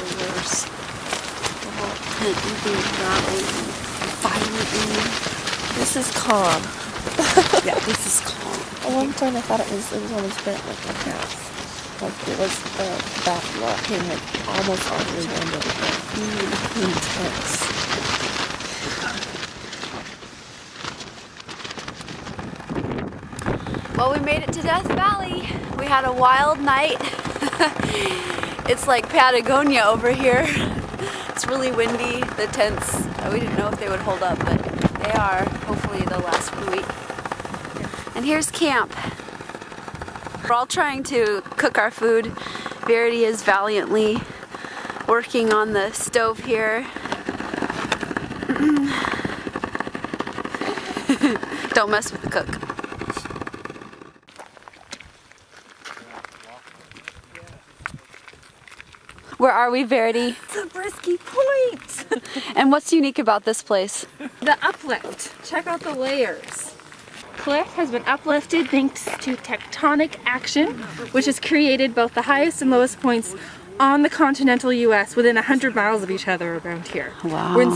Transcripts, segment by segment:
worse. The whole tent would be rattling violently. This is calm. Yeah, this is calm. At one point I thought it was almost bent like a half. Like it was back locking like almost all the way down to the intense. Well, we made it to Death Valley. We had a wild night. It's like Patagonia over here. It's really windy. The tents, we didn't know if they would hold up, but they are. Hopefully they'll last for the week. And here's camp. We're all trying to cook our food. Verity is valiantly working on the stove here. Don't mess with the cook. Where are we, Verity? Zabriskie Point! And what's unique about this place? The uplift. Check out the layers. Cliff has been uplifted thanks to tectonic action, which has created both the highest and lowest points on the continental US within 100 miles of each other around here. Wow. We're in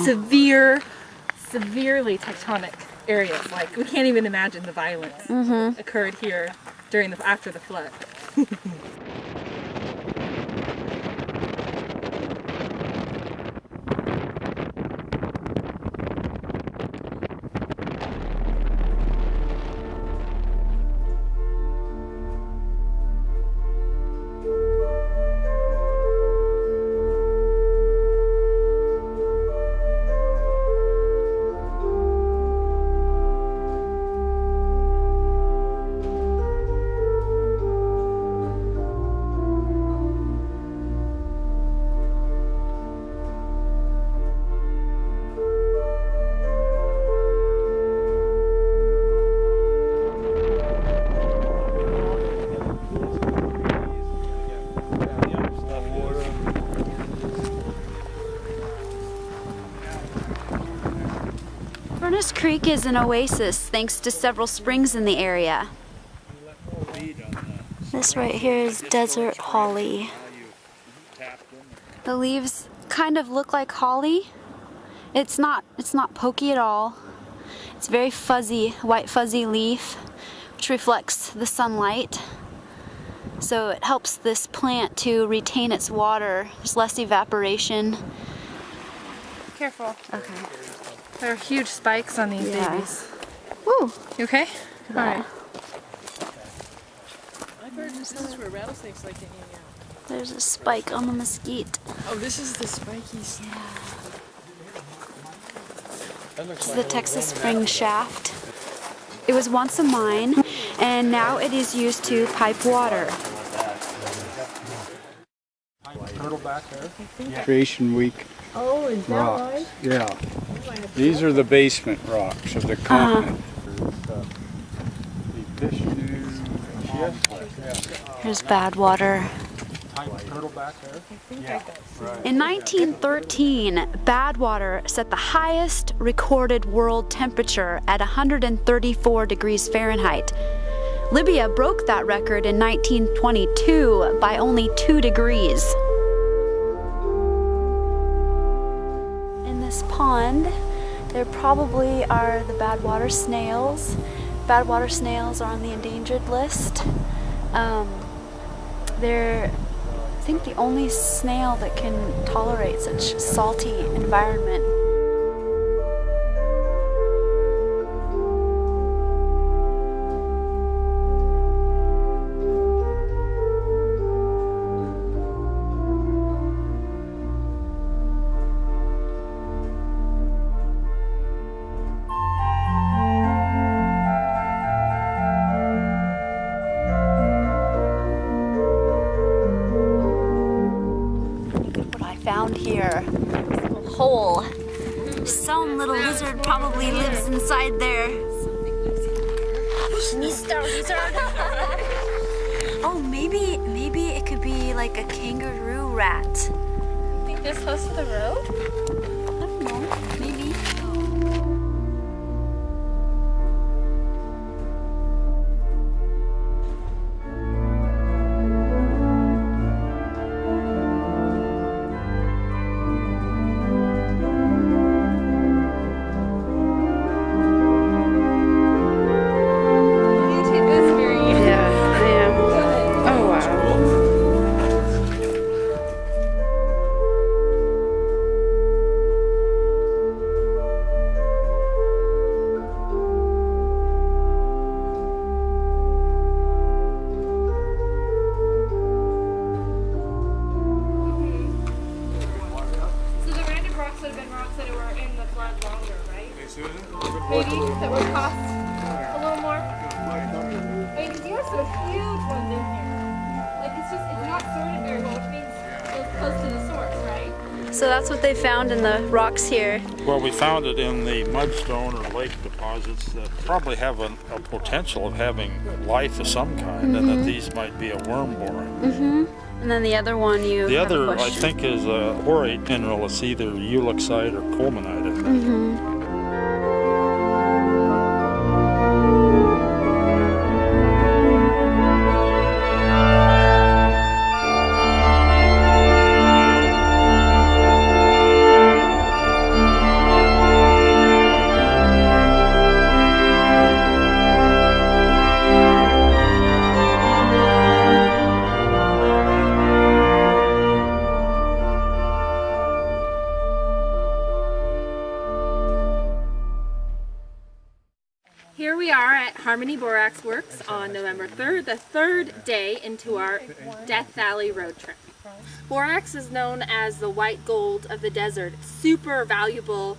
severely tectonic areas. Like, we can't even imagine the violence that occurred here after the flood. Furnace Creek is an oasis thanks to several springs in the area. This right here is desert holly. The leaves kind of look like holly. It's not pokey at all. It's very fuzzy, white fuzzy leaf, which reflects the sunlight. So it helps this plant to retain its water. There's less evaporation. Careful. Okay. There are huge spikes on these babies. Woo! You okay? Yeah. Alright. I've heard this is where rattlesnakes like to hang out. There's a spike on the mesquite. Oh, this is the spiky stuff. This is the Texas Spring Shaft. It was once a mine, and now it is used to pipe water. Turtle back there. Creation Week. Oh, is that rocks. right? Yeah. These are the basement rocks of the continent. Here's bad water. In 1913, Badwater set the highest recorded world temperature at 134 degrees Fahrenheit. Libya broke that record in 1922 by only 2 degrees. In this pond, there probably are the badwater snails. Badwater snails are on the endangered list. They're, I think, the only snail that can tolerate such salty environment. Found here, a hole. Some little lizard probably lives inside there. Mr. Lizard. Oh, maybe it could be like a kangaroo rat. Think this close to the road? I don't know. Maybe. also huge ones in here. Like it's not sorted very well, which means it's close to the source, right? So that's what they found in the rocks here. Well, we found it in the mudstone or lake deposits that probably have a potential of having life of some kind, and that these might be a worm boron. And then the other one you The have a other, I question. think, is a borate mineral. It's either ulexite or colemanite, I think. Here we are at Harmony Borax Works on November 3rd, the third day into our Death Valley road trip. Borax is known as the white gold of the desert, super valuable.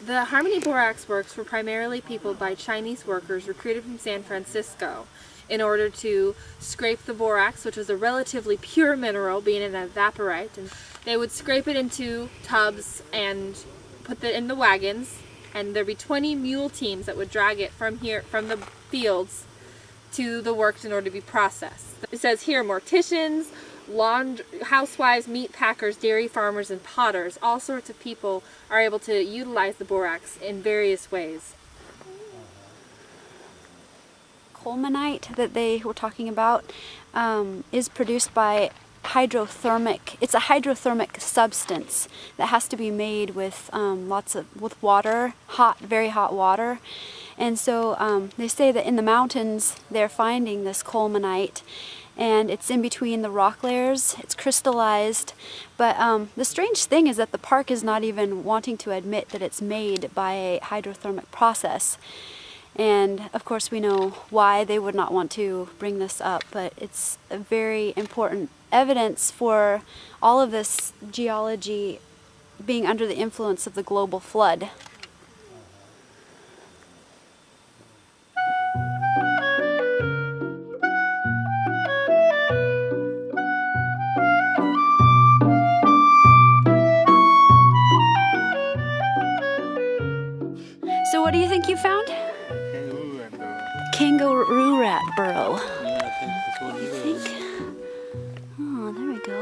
The Harmony Borax Works were primarily peopled by Chinese workers recruited from San Francisco in order to scrape the borax, which was a relatively pure mineral, being an evaporite. And they would scrape it into tubs and put it in the wagons, and there'd be 20 mule teams that would drag it from the fields to the works in order to be processed. It says here morticians, housewives, meat packers, dairy farmers, and potters. All sorts of people are able to utilize the borax in various ways. Colemanite that they were talking about is produced by it's a hydrothermic substance that has to be made with with water, very hot water. And so they say that in the mountains they're finding this colemanite, and it's in between the rock layers. It's crystallized, but the strange thing is that the park is not even wanting to admit that it's made by a hydrothermic process. And of course we know why they would not want to bring this up, but it's a very important evidence for all of this geology being under the influence of the global flood. So what do you think you found? Kangaroo rat burrow. Yeah, I think that's what You it is. think? Oh, there we go.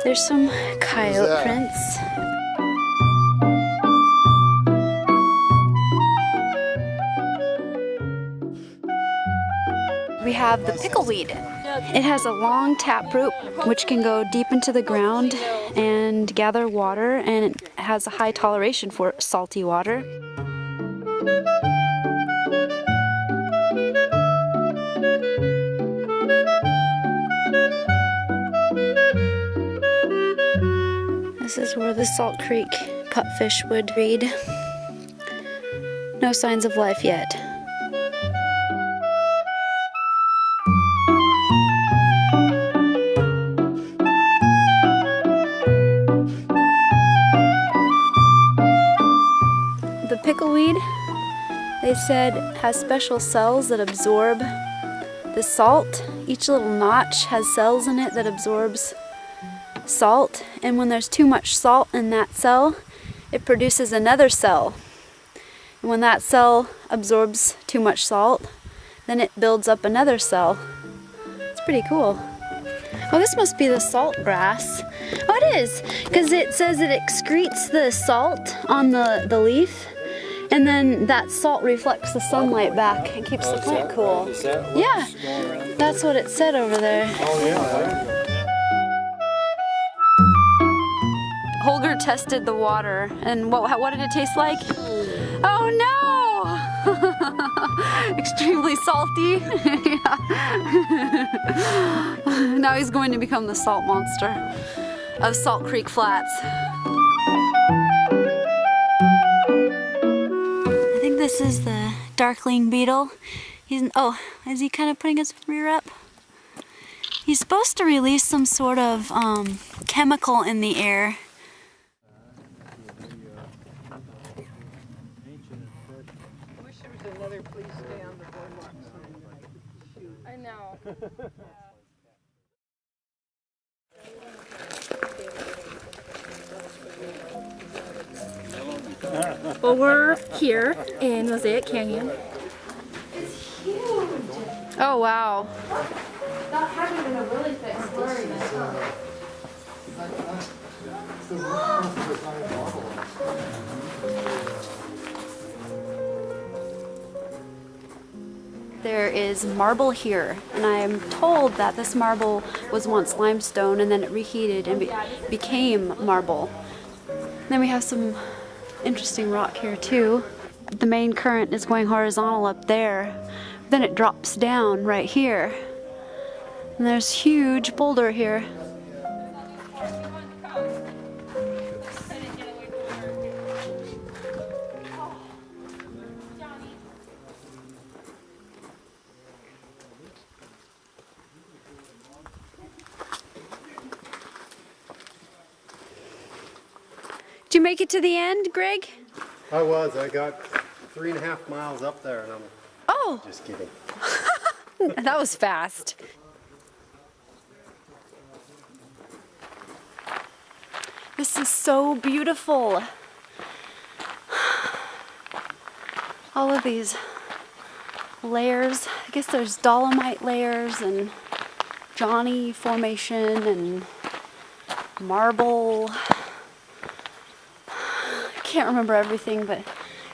There's some coyote prints. We have the pickleweed. It has a long taproot which can go deep into the ground and gather water, and it has a high toleration for salty water. This is where the Salt Creek pupfish would breed. No signs of life yet. The pickleweed, they said, has special cells that absorb the salt. Each little notch has cells in it that absorbs salt, and when there's too much salt in that cell, it produces another cell. And when that cell absorbs too much salt, then it builds up another cell. It's pretty cool. Oh, this must be the salt grass. Oh, it is, because it says it excretes the salt on the leaf, and then that salt reflects the sunlight back and keeps the plant cool. Yeah, that's what it said over there. Holger tested the water, and what did it taste like? Oh no! Extremely salty. Now he's going to become the salt monster of Salt Creek Flats. I think this is the darkling beetle. Is he kind of putting his rear up? He's supposed to release some sort of chemical in the air. Another please stay on the boardwalk sign that I could shoot. I know. Well, we're here in Mosaic Canyon. Oh wow. Not having a really thick blurriness. There is marble here, and I'm told that this marble was once limestone and then it reheated and became marble. Then we have some interesting rock here too. The main current is going horizontal up there, then it drops down right here. And there's a huge boulder here. Did you make it to the end, Greg? I was. I got 3.5 miles up there, and I'm Oh, just kidding. that was fast. This is so beautiful. All of these layers. I guess there's dolomite layers and Johnny Formation and marble. I can't remember everything, but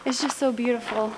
it's just so beautiful.